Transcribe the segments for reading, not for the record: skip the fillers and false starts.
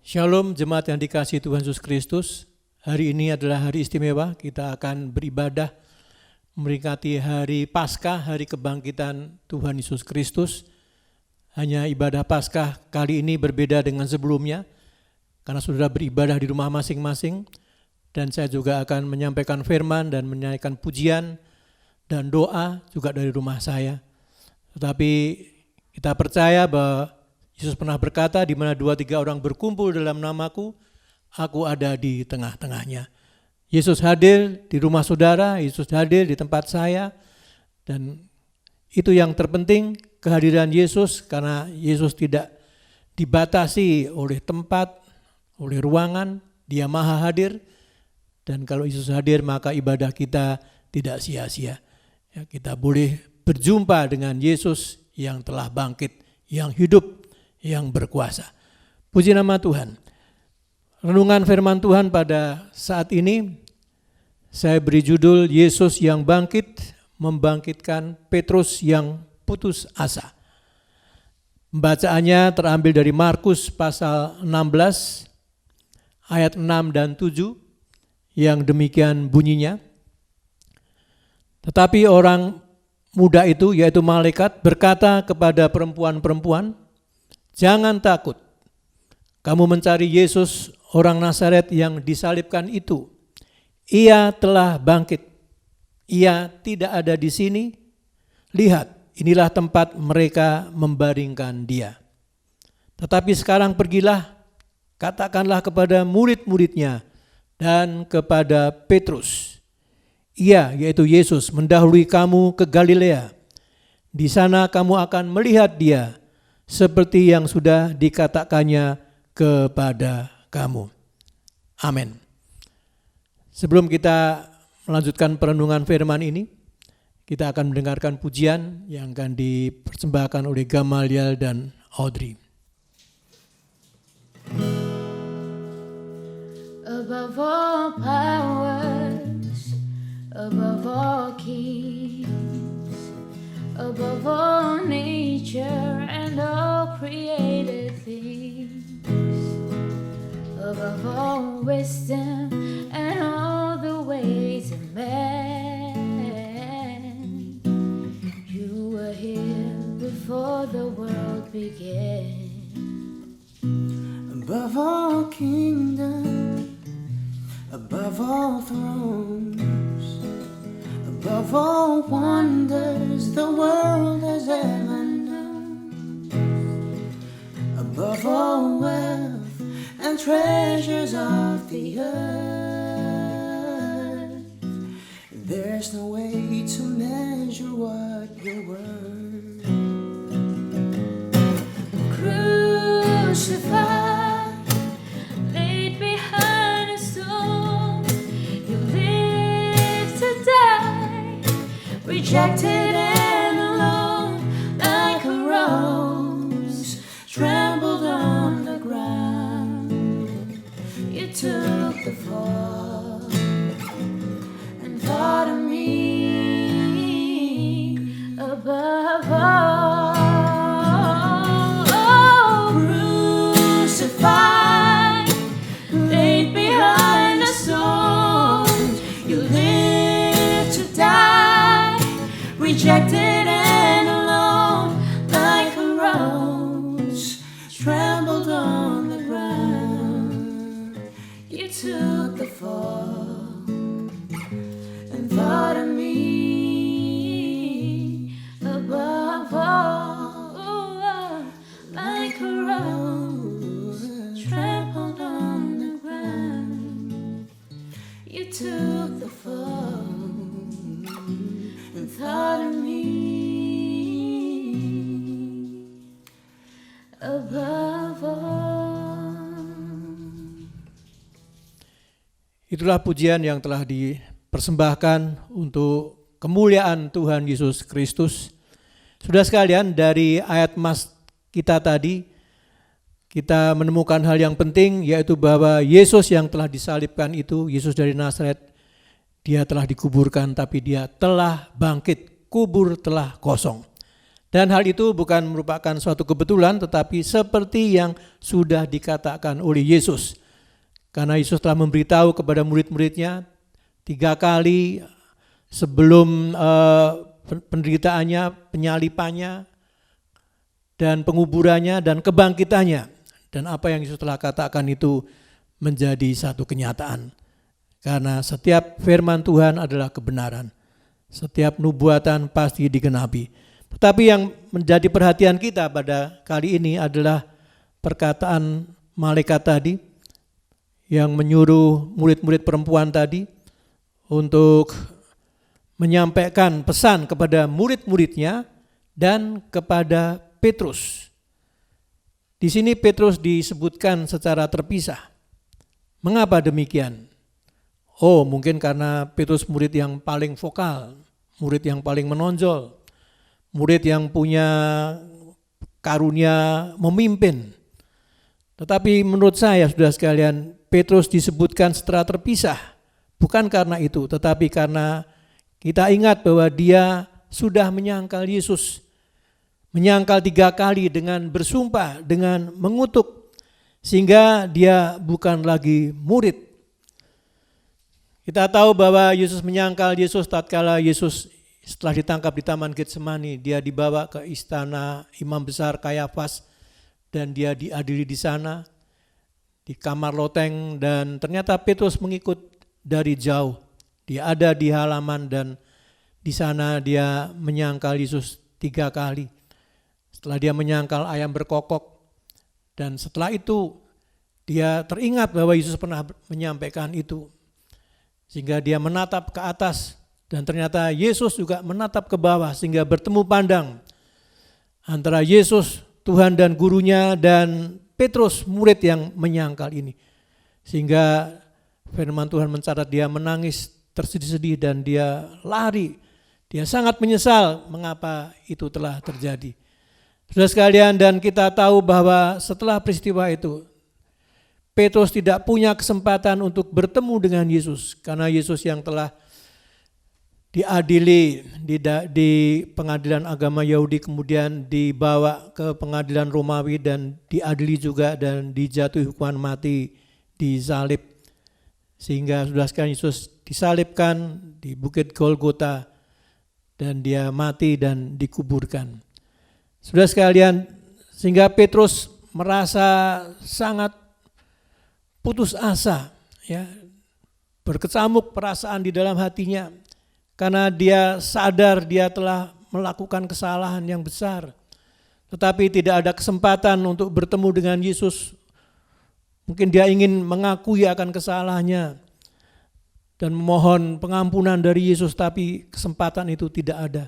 Shalom jemaat yang dikasihi Tuhan Yesus Kristus. Hari ini adalah hari istimewa, kita akan beribadah memperingati hari Paskah, hari kebangkitan Tuhan Yesus Kristus. Hanya ibadah Paskah kali ini berbeda dengan sebelumnya, karena sudah beribadah di rumah masing-masing, dan saya juga akan menyampaikan firman dan menyanyikan pujian dan doa juga dari rumah saya. Tetapi kita percaya bahwa Yesus pernah berkata, di mana 2-3 orang berkumpul dalam namaku, aku ada di tengah-tengahnya. Yesus hadir di rumah saudara, Yesus hadir di tempat saya, dan itu yang terpenting, kehadiran Yesus, karena Yesus tidak dibatasi oleh tempat, oleh ruangan, Dia maha hadir, dan kalau Yesus hadir maka ibadah kita tidak sia-sia. Ya, kita boleh berjumpa dengan Yesus yang telah bangkit, yang hidup, yang berkuasa. Puji nama Tuhan. Renungan firman Tuhan pada saat ini saya beri judul Yesus yang bangkit membangkitkan Petrus yang putus asa. Pembacaannya terambil dari Markus pasal 16 ayat 6 dan 7 yang demikian bunyinya. Tetapi orang muda itu, yaitu malaikat, berkata kepada perempuan-perempuan, jangan takut, kamu mencari Yesus orang Nazaret yang disalibkan itu. Ia telah bangkit, ia tidak ada di sini. Lihat, inilah tempat mereka membaringkan dia. Tetapi sekarang pergilah, katakanlah kepada murid-muridnya dan kepada Petrus, ia, yaitu Yesus, mendahului kamu ke Galilea. Di sana kamu akan melihat dia, seperti yang sudah dikatakannya kepada kamu. Amin. Sebelum kita melanjutkan perenungan firman ini, kita akan mendengarkan pujian yang akan dipersembahkan oleh Gamaliel dan Audrey. Above all powers, above all kings, above all nature and all created things, above all wisdom and all the ways of man, you were here before the world began. Above all kingdoms, above all thrones, above all wonders the world has ever known, above all wealth and treasures of the earth, there's no way to measure what you're worth. Crucified, laid behind a stone, you lived to die, rejected and alone, like a rose trampled on the ground. You took the fall and thought of me above all. Crucified, laid behind a stone, you lived to die, rejected and alone, like a rose trampled on the ground. You took the fall and thought of me above all, like a rose trampled on the ground. You took the fall and thought of me above all. Itulah pujian yang telah dipersembahkan untuk kemuliaan Tuhan Yesus Kristus. Sudah sekalian, dari ayat mas kita tadi, kita menemukan hal yang penting, yaitu bahwa Yesus yang telah disalibkan itu, Yesus dari Nazaret, dia telah dikuburkan, tapi dia telah bangkit, kubur telah kosong. Dan hal itu bukan merupakan suatu kebetulan, tetapi seperti yang sudah dikatakan oleh Yesus. Karena Yesus telah memberitahu kepada murid-muridnya 3 kali sebelum penderitaannya, penyalipannya, dan penguburannya, dan kebangkitannya. Dan apa yang Yesus telah katakan itu menjadi satu kenyataan. Karena setiap firman Tuhan adalah kebenaran. Setiap nubuatan pasti digenapi. Tetapi yang menjadi perhatian kita pada kali ini adalah perkataan malaikat tadi yang menyuruh murid-murid perempuan tadi untuk menyampaikan pesan kepada murid-muridnya dan kepada Petrus. Di sini Petrus disebutkan secara terpisah. Mengapa demikian? Oh, mungkin karena Petrus murid yang paling vokal, murid yang paling menonjol, murid yang punya karunia memimpin. Tetapi menurut saya, saudara sekalian, Petrus disebutkan secara terpisah. Bukan karena itu, tetapi karena kita ingat bahwa dia sudah menyangkal Yesus. Menyangkal 3 kali dengan bersumpah, dengan mengutuk. Sehingga dia bukan lagi murid. Kita tahu bahwa Yesus menyangkal Yesus tatkala Yesus setelah ditangkap di Taman Getsemani, dia dibawa ke istana Imam Besar Kayafas dan dia diadili di sana di kamar loteng, dan ternyata Petrus mengikut dari jauh. Dia ada di halaman dan di sana dia menyangkal Yesus 3 kali. Setelah dia menyangkal, ayam berkokok, dan setelah itu dia teringat bahwa Yesus pernah menyampaikan itu. Sehingga dia menatap ke atas, dan ternyata Yesus juga menatap ke bawah, sehingga bertemu pandang antara Yesus, Tuhan dan gurunya, dan Petrus, murid yang menyangkal ini. Sehingga firman Tuhan mencatat dia menangis tersedih-sedih dan dia lari. Dia sangat menyesal mengapa itu telah terjadi. Saudara sekalian, dan kita tahu bahwa setelah peristiwa itu, Petrus tidak punya kesempatan untuk bertemu dengan Yesus, karena Yesus yang telah diadili di pengadilan agama Yahudi, kemudian dibawa ke pengadilan Romawi dan diadili juga dan dijatuhi hukuman mati, disalib. Sehingga saudara sekalian, Yesus disalibkan di Bukit Golgota dan dia mati dan dikuburkan. Saudara sekalian, sehingga Petrus merasa sangat putus asa, ya, berkecamuk perasaan di dalam hatinya karena dia sadar dia telah melakukan kesalahan yang besar, tetapi tidak ada kesempatan untuk bertemu dengan Yesus. Mungkin dia ingin mengakui akan kesalahannya dan memohon pengampunan dari Yesus, tapi kesempatan itu tidak ada.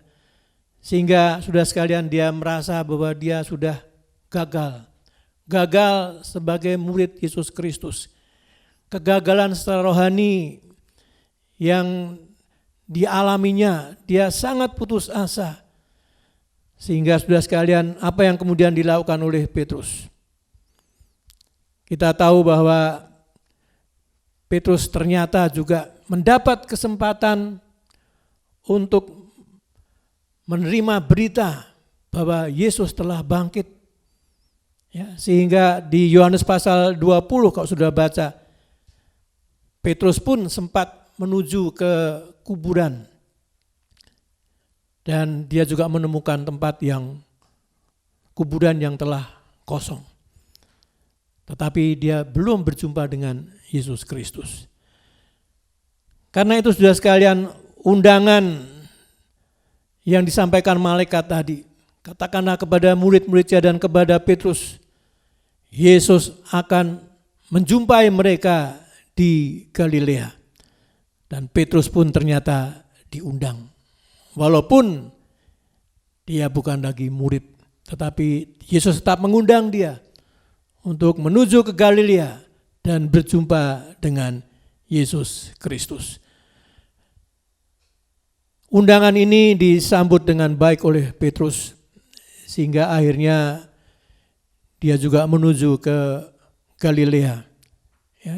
Sehingga saudara sekalian, dia merasa bahwa dia sudah gagal sebagai murid Yesus Kristus. Kegagalan secara rohani yang dialaminya, dia sangat putus asa. Sehingga saudara sekalian, apa yang kemudian dilakukan oleh Petrus? Kita tahu bahwa Petrus ternyata juga mendapat kesempatan untuk menerima berita bahwa Yesus telah bangkit. Ya, sehingga di Yohanes pasal 20 kalau sudah baca, Petrus pun sempat menuju ke kuburan. Dan dia juga menemukan tempat yang kuburan yang telah kosong. Tetapi dia belum berjumpa dengan Yesus Kristus. Karena itu saudara sekalian, undangan yang disampaikan malaikat tadi, katakanlah kepada murid-muridnya dan kepada Petrus, Yesus akan menjumpai mereka di Galilea. Dan Petrus pun ternyata diundang. Walaupun dia bukan lagi murid, tetapi Yesus tetap mengundang dia untuk menuju ke Galilea dan berjumpa dengan Yesus Kristus. Undangan ini disambut dengan baik oleh Petrus, sehingga akhirnya dia juga menuju ke Galilea, ya,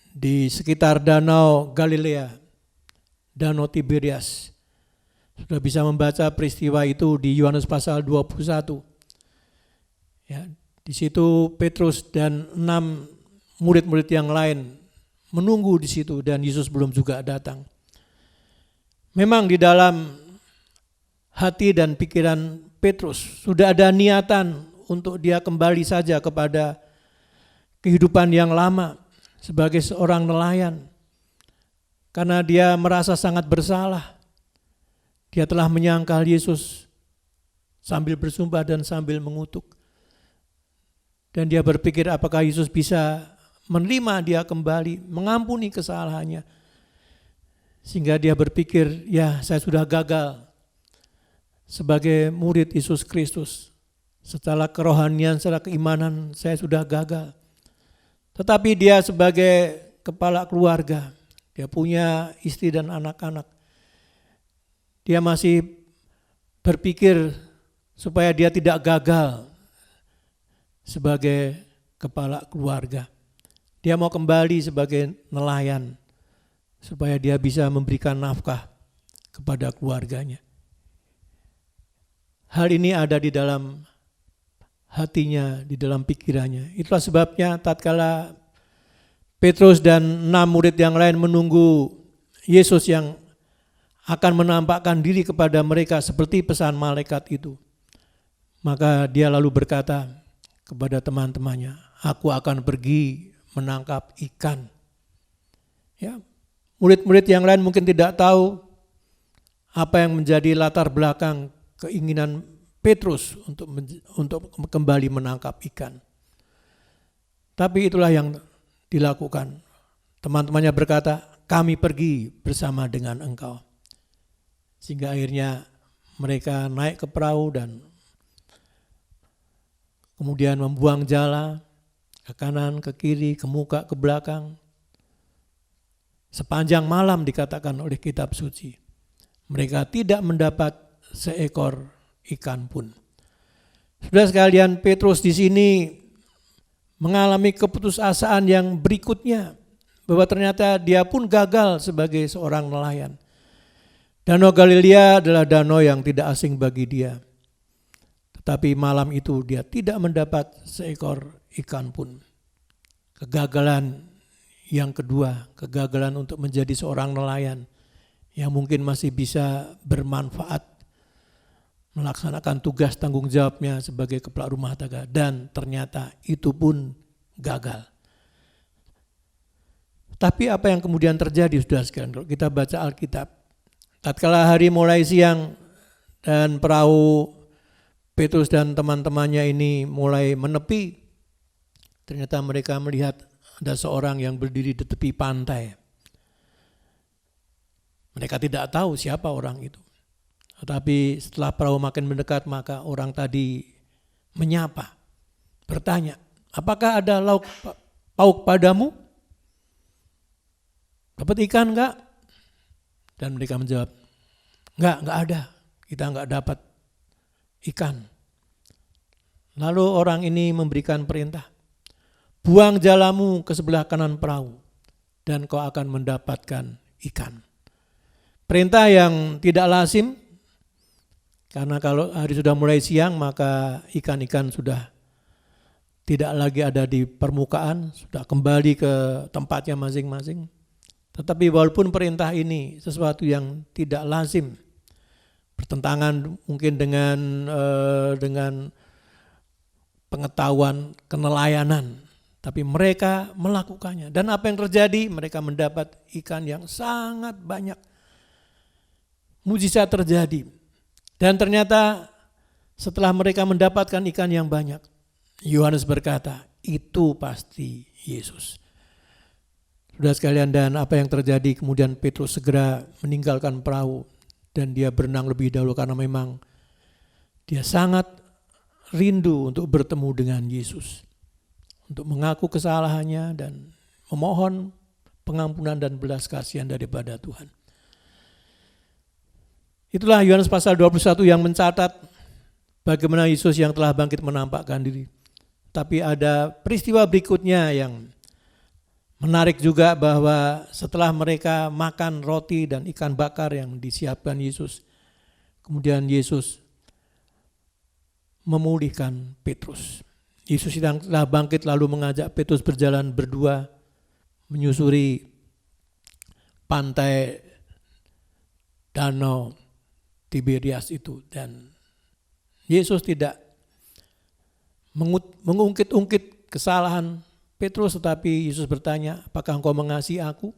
di sekitar danau Galilea, danau Tiberias. Sudah bisa membaca peristiwa itu di Yohanes pasal 21. Ya, di situ Petrus dan 6 murid-murid yang lain menunggu di situ dan Yesus belum juga datang. Memang di dalam hati dan pikiran Petrus sudah ada niatan untuk dia kembali saja kepada kehidupan yang lama sebagai seorang nelayan. Karena dia merasa sangat bersalah. Dia telah menyangkal Yesus sambil bersumpah dan sambil mengutuk. Dan dia berpikir apakah Yesus bisa menerima dia kembali, mengampuni kesalahannya. Sehingga dia berpikir, ya saya sudah gagal sebagai murid Yesus Kristus. Secara kerohanian, secara keimanan saya sudah gagal. Tetapi dia sebagai kepala keluarga, dia punya istri dan anak-anak. Dia masih berpikir supaya dia tidak gagal sebagai kepala keluarga. Dia mau kembali sebagai nelayan supaya dia bisa memberikan nafkah kepada keluarganya. Hal ini ada di dalam hatinya, di dalam pikirannya. Itulah sebabnya tatkala Petrus dan 6 murid yang lain menunggu Yesus yang akan menampakkan diri kepada mereka seperti pesan malaikat itu. Maka dia lalu berkata kepada teman-temannya, aku akan pergi menangkap ikan. Ya, murid-murid yang lain mungkin tidak tahu apa yang menjadi latar belakang keinginan Petrus untuk kembali menangkap ikan. Tapi itulah yang dilakukan. Teman-temannya berkata, kami pergi bersama dengan engkau. Sehingga akhirnya mereka naik ke perahu dan kemudian membuang jala ke kanan, ke kiri, ke muka, ke belakang. Sepanjang malam dikatakan oleh kitab suci. Mereka tidak mendapat seekor ikan pun. Saudara sekalian, Petrus di sini mengalami keputusasaan yang berikutnya. Bahwa ternyata dia pun gagal sebagai seorang nelayan. Danau Galilea adalah danau yang tidak asing bagi dia. Tetapi malam itu dia tidak mendapat seekor ikan pun. Kegagalan yang kedua, kegagalan untuk menjadi seorang nelayan yang mungkin masih bisa bermanfaat melaksanakan tugas tanggung jawabnya sebagai kepala rumah tangga, dan ternyata itu pun gagal. Tapi apa yang kemudian terjadi, saudara sekalian, kalau kita baca Alkitab, tatkala hari mulai siang dan perahu Petrus dan teman-temannya ini mulai menepi, ternyata mereka melihat ada seorang yang berdiri di tepi pantai. Mereka tidak tahu siapa orang itu. Tetapi setelah perahu makin mendekat, maka orang tadi menyapa, bertanya, apakah ada pauk padamu? Dapat ikan enggak? Dan mereka menjawab, enggak ada, kita enggak dapat ikan. Lalu orang ini memberikan perintah, buang jalamu ke sebelah kanan perahu dan kau akan mendapatkan ikan. Perintah yang tidak lazim, karena kalau hari sudah mulai siang maka ikan-ikan sudah tidak lagi ada di permukaan, sudah kembali ke tempatnya masing-masing. Tetapi walaupun perintah ini sesuatu yang tidak lazim, bertentangan mungkin dengan pengetahuan kenelayanan, tapi mereka melakukannya. Dan apa yang terjadi? Mereka mendapat ikan yang sangat banyak. Mujizat terjadi. Dan ternyata setelah mereka mendapatkan ikan yang banyak, Yohanes berkata, itu pasti Yesus. Sudah sekalian, dan apa yang terjadi? Kemudian Petrus segera meninggalkan perahu dan dia berenang lebih dahulu karena memang dia sangat rindu untuk bertemu dengan Yesus, untuk mengaku kesalahannya dan memohon pengampunan dan belas kasihan daripada Tuhan. Itulah Yohanes pasal 21 yang mencatat bagaimana Yesus yang telah bangkit menampakkan diri. Tapi ada peristiwa berikutnya yang menarik juga, bahwa setelah mereka makan roti dan ikan bakar yang disiapkan Yesus, kemudian Yesus memulihkan Petrus. Yesus yang telah bangkit lalu mengajak Petrus berjalan berdua menyusuri pantai danau Tiberias itu, dan Yesus tidak mengungkit-ungkit kesalahan Petrus, tetapi Yesus bertanya, apakah engkau mengasihi aku?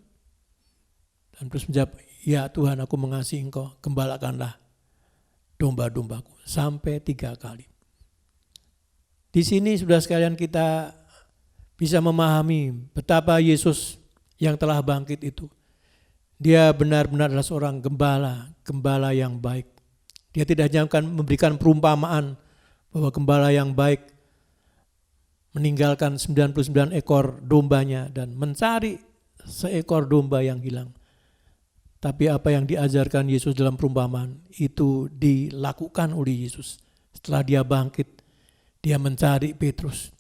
Dan Petrus menjawab, ya Tuhan, aku mengasihi engkau, gembalakanlah domba-dombaku, sampai 3 kali. Di sini saudara sekalian kita bisa memahami betapa Yesus yang telah bangkit itu, dia benar-benar adalah seorang gembala yang baik. Dia tidak hanya akan memberikan perumpamaan bahwa gembala yang baik meninggalkan 99 ekor dombanya dan mencari seekor domba yang hilang. Tapi apa yang diajarkan Yesus dalam perumpamaan itu dilakukan oleh Yesus. Setelah dia bangkit, dia mencari Petrus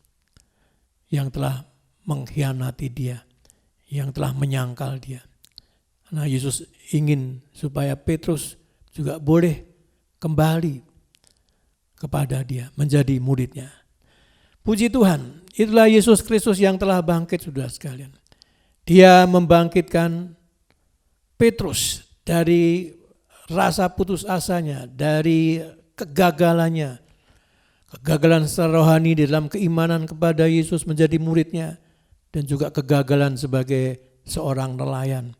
yang telah mengkhianati dia, yang telah menyangkal dia. Nah, Yesus ingin supaya Petrus juga boleh kembali kepada dia, menjadi muridnya. Puji Tuhan, itulah Yesus Kristus yang telah bangkit, saudara sekalian. Dia membangkitkan Petrus dari rasa putus asanya, dari kegagalannya, kegagalan secara rohani di dalam keimanan kepada Yesus menjadi muridnya, dan juga kegagalan sebagai seorang nelayan.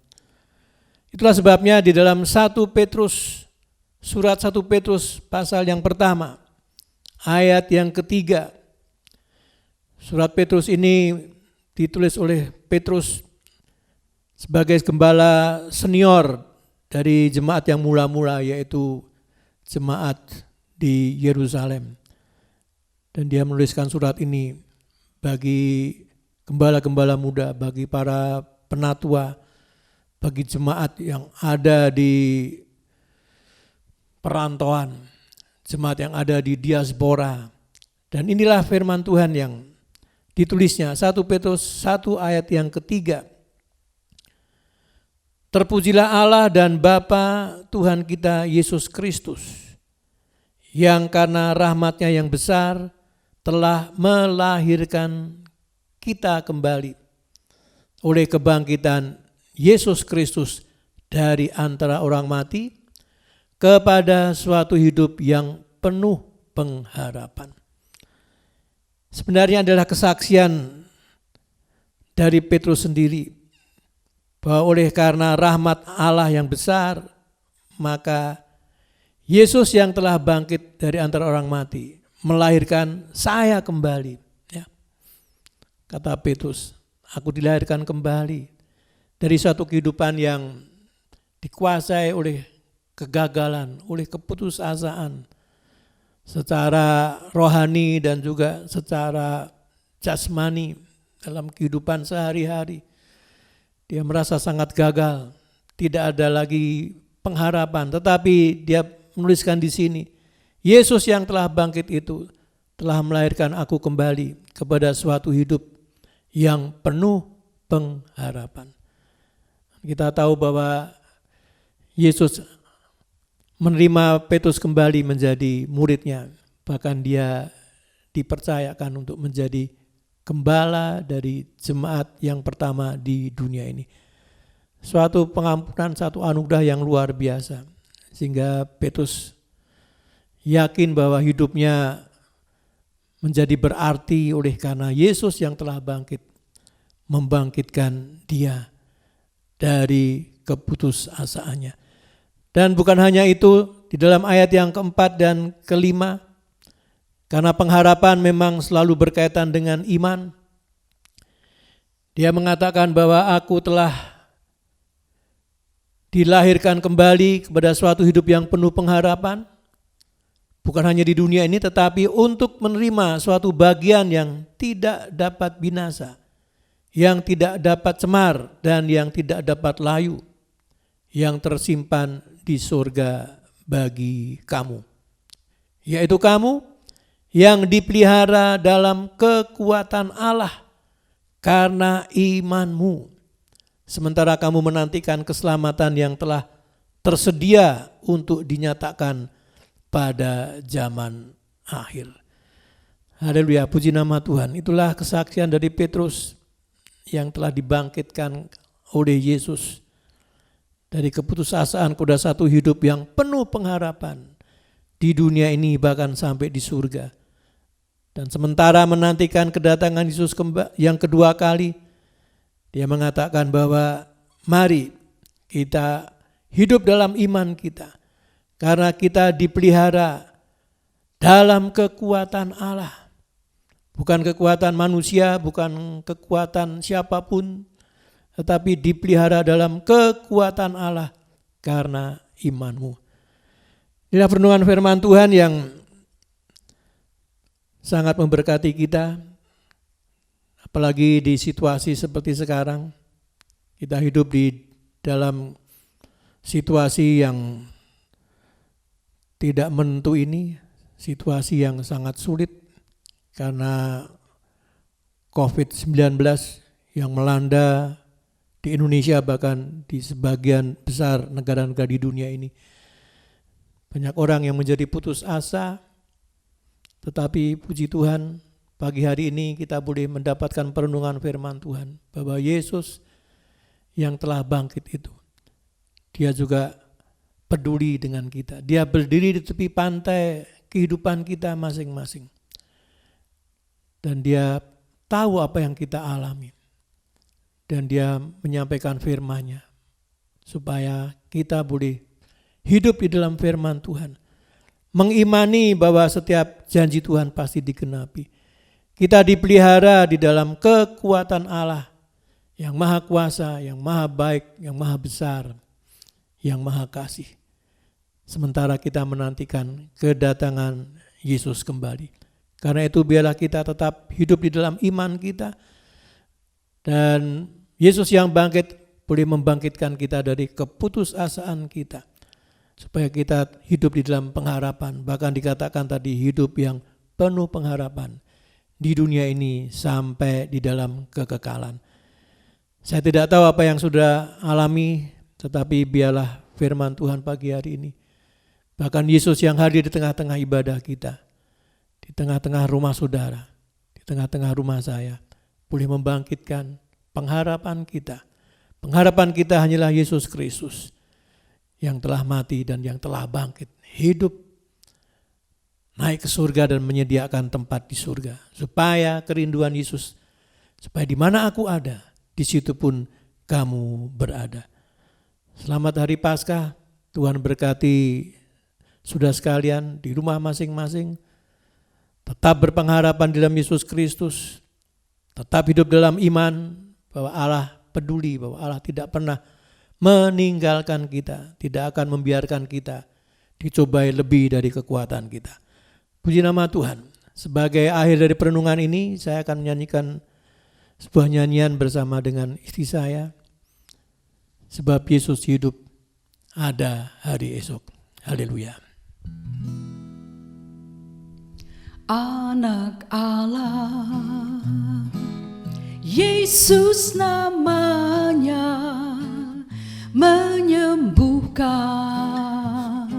Itulah sebabnya di dalam surat 1 Petrus pasal yang pertama, ayat yang ketiga, surat Petrus ini ditulis oleh Petrus sebagai gembala senior dari jemaat yang mula-mula, yaitu jemaat di Yerusalem. Dan dia menuliskan surat ini bagi gembala-gembala muda, bagi para penatua, bagi jemaat yang ada di perantauan, jemaat yang ada di diaspora. Dan inilah firman Tuhan yang ditulisnya, 1 Petrus 1 ayat yang ketiga. Terpujilah Allah dan Bapa Tuhan kita Yesus Kristus, yang karena rahmat-Nya yang besar telah melahirkan kita kembali oleh kebangkitan Yesus Kristus dari antara orang mati kepada suatu hidup yang penuh pengharapan. Sebenarnya adalah kesaksian dari Petrus sendiri bahwa oleh karena rahmat Allah yang besar, maka Yesus yang telah bangkit dari antara orang mati melahirkan saya kembali. Ya. Kata Petrus, aku dilahirkan kembali dari suatu kehidupan yang dikuasai oleh kegagalan, oleh keputusasaan secara rohani dan juga secara jasmani dalam kehidupan sehari-hari. Dia merasa sangat gagal, tidak ada lagi pengharapan. Tetapi dia menuliskan di sini, Yesus yang telah bangkit itu telah melahirkan aku kembali kepada suatu hidup yang penuh pengharapan. Kita tahu bahwa Yesus menerima Petrus kembali menjadi muridnya. Bahkan dia dipercayakan untuk menjadi gembala dari jemaat yang pertama di dunia ini. Suatu pengampunan, satu anugerah yang luar biasa. Sehingga Petrus yakin bahwa hidupnya menjadi berarti oleh karena Yesus yang telah bangkit, membangkitkan dia dari keputusasaannya. Dan bukan hanya itu, di dalam ayat yang keempat dan kelima, karena pengharapan memang selalu berkaitan dengan iman, dia mengatakan bahwa aku telah dilahirkan kembali kepada suatu hidup yang penuh pengharapan, bukan hanya di dunia ini, tetapi untuk menerima suatu bagian yang tidak dapat binasa, yang tidak dapat cemar, dan yang tidak dapat layu, yang tersimpan di surga bagi kamu, yaitu kamu yang dipelihara dalam kekuatan Allah karena imanmu, sementara kamu menantikan keselamatan yang telah tersedia untuk dinyatakan pada zaman akhir. Haleluya, puji nama Tuhan. Itulah kesaksian dari Petrus yang telah dibangkitkan oleh Yesus dari keputusasaan kepada satu hidup yang penuh pengharapan di dunia ini bahkan sampai di surga. Dan sementara menantikan kedatangan Yesus yang kedua kali, dia mengatakan bahwa mari kita hidup dalam iman kita karena kita dipelihara dalam kekuatan Allah. Bukan kekuatan manusia, bukan kekuatan siapapun, tetapi dipelihara dalam kekuatan Allah karena imanmu. Inilah renungan firman Tuhan yang sangat memberkati kita, apalagi di situasi seperti sekarang. Kita hidup di dalam situasi yang tidak menentu ini, situasi yang sangat sulit karena COVID-19 yang melanda di Indonesia bahkan di sebagian besar negara-negara di dunia ini. Banyak orang yang menjadi putus asa, tetapi puji Tuhan pagi hari ini kita boleh mendapatkan perenungan firman Tuhan bahwa Yesus yang telah bangkit itu, dia juga peduli dengan kita. Dia berdiri di tepi pantai kehidupan kita masing-masing. Dan dia tahu apa yang kita alami. Dan dia menyampaikan firman-Nya supaya kita boleh hidup di dalam firman Tuhan. Mengimani bahwa setiap janji Tuhan pasti digenapi. Kita dipelihara di dalam kekuatan Allah yang maha kuasa, yang maha baik, yang maha besar, yang maha kasih. Sementara kita menantikan kedatangan Yesus kembali. Karena itu biarlah kita tetap hidup di dalam iman kita. Dan Yesus yang bangkit boleh membangkitkan kita dari keputusasaan kita. Supaya kita hidup di dalam pengharapan. Bahkan dikatakan tadi hidup yang penuh pengharapan. Di dunia ini sampai di dalam kekekalan. Saya tidak tahu apa yang sudah alami. Tetapi biarlah firman Tuhan pagi hari ini. Bahkan Yesus yang hadir di tengah-tengah ibadah kita. Di tengah-tengah rumah saudara, di tengah-tengah rumah saya, boleh membangkitkan pengharapan kita. Pengharapan kita hanyalah Yesus Kristus yang telah mati dan yang telah bangkit, hidup, naik ke surga dan menyediakan tempat di surga. Supaya kerinduan Yesus, supaya di mana aku ada, di situ pun kamu berada. Selamat Hari Paskah, Tuhan berkati saudara sekalian di rumah masing-masing. Tetap berpengharapan dalam Yesus Kristus. Tetap hidup dalam iman bahwa Allah peduli, bahwa Allah tidak pernah meninggalkan kita. Tidak akan membiarkan kita dicobai lebih dari kekuatan kita. Puji nama Tuhan. Sebagai akhir dari perenungan ini, saya akan menyanyikan sebuah nyanyian bersama dengan istri saya. Sebab Yesus hidup, ada hari esok. Haleluya. Anak Allah, Yesus namanya, menyembuhkan,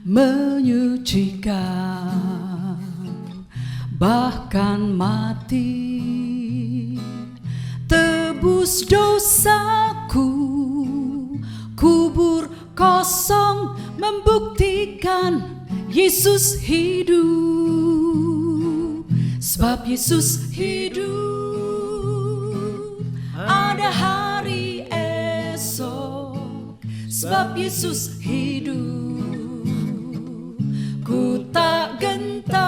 menyucikan, bahkan mati, tebus dosaku, kubur kosong membuktikan Yesus hidup. Sebab Yesus hidup, ada hari esok. Sebab Yesus hidup, ku tak gentar,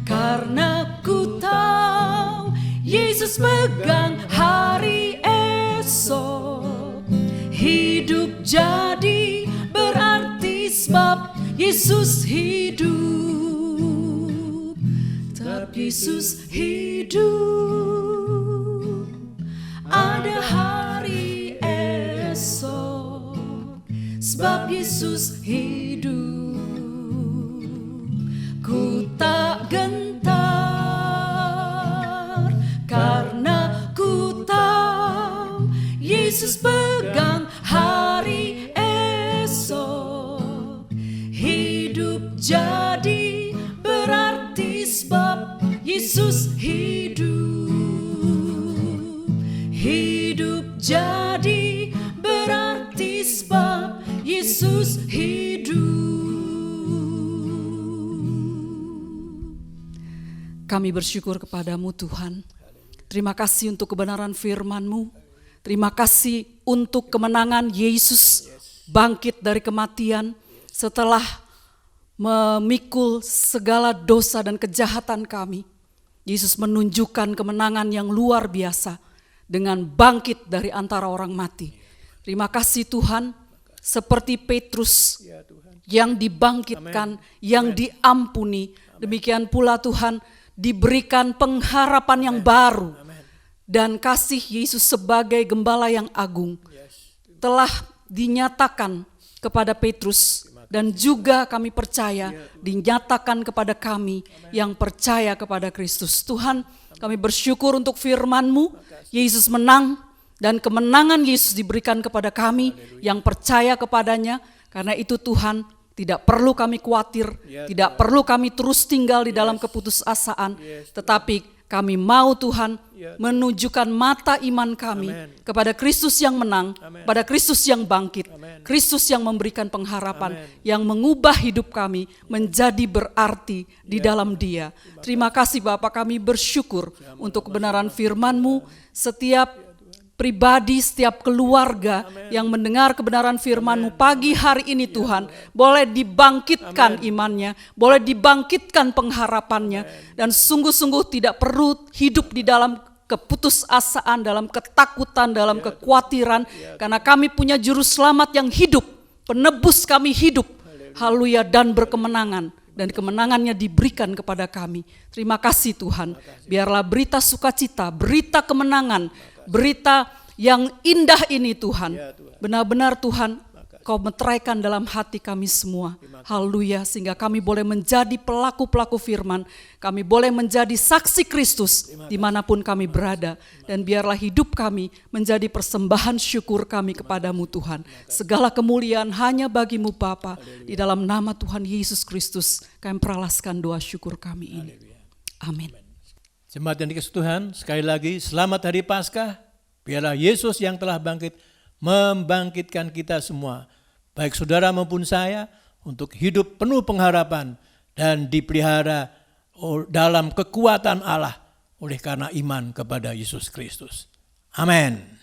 karena ku tahu Yesus pegang hari esok. Hidup jadi berarti sebab Yesus hidup. Sebab Yesus hidup, ada hari esok. Sebab Yesus hidup, ku tak gentar, karena ku tahu Yesus pegang hari esok. kami bersyukur kepadamu Tuhan. Terima kasih untuk kebenaran firman-Mu. Terima kasih untuk kemenangan Yesus bangkit dari kematian setelah memikul segala dosa dan kejahatan kami. Yesus menunjukkan kemenangan yang luar biasa dengan bangkit dari antara orang mati. Terima kasih Tuhan, seperti Petrus yang dibangkitkan, yang diampuni. Demikian pula Tuhan diberikan pengharapan yang baru. Dan kasih Yesus sebagai gembala yang agung telah dinyatakan kepada Petrus. Dan juga kami percaya dinyatakan kepada kami yang percaya kepada Kristus. Tuhan, kami bersyukur untuk firman-Mu. Yesus menang dan kemenangan Yesus diberikan kepada kami yang percaya kepadanya. Karena itu Tuhan, tidak perlu kami khawatir, tidak perlu kami terus tinggal di dalam keputusasaan. Tetapi kami mau Tuhan menunjukkan mata iman kami kepada Kristus yang menang, pada Kristus yang bangkit, Kristus yang memberikan pengharapan, yang mengubah hidup kami menjadi berarti di dalam Dia. Terima kasih Bapa, kami bersyukur untuk kebenaran firman-Mu. Setiap pribadi, setiap keluarga yang mendengar kebenaran firman-Mu pagi hari ini Tuhan, boleh dibangkitkan imannya, boleh dibangkitkan pengharapannya, dan sungguh-sungguh tidak perlu hidup di dalam keputusasaan, dalam ketakutan, dalam kekhawatiran, karena kami punya juru selamat yang hidup, penebus kami hidup, haleluya, dan berkemenangan. Dan kemenangannya diberikan kepada kami. Terima kasih Tuhan. Biarlah berita sukacita, berita kemenangan, berita yang indah ini Tuhan. Benar-benar Tuhan, Kau meteraikan dalam hati kami semua. Haleluya, sehingga kami boleh menjadi pelaku-pelaku firman. Kami boleh menjadi saksi Kristus dimanapun kami berada. Dan biarlah hidup kami menjadi persembahan syukur kami kepadamu Tuhan. Segala kemuliaan hanya bagimu Bapa. Di dalam nama Tuhan Yesus Kristus kami peralaskan doa syukur kami ini. Amin. Jemaat yang dikasihi Tuhan, sekali lagi selamat hari Paskah. Biarlah Yesus yang telah bangkit membangkitkan kita semua, baik saudara maupun saya, untuk hidup penuh pengharapan dan dipelihara dalam kekuatan Allah oleh karena iman kepada Yesus Kristus. Amin.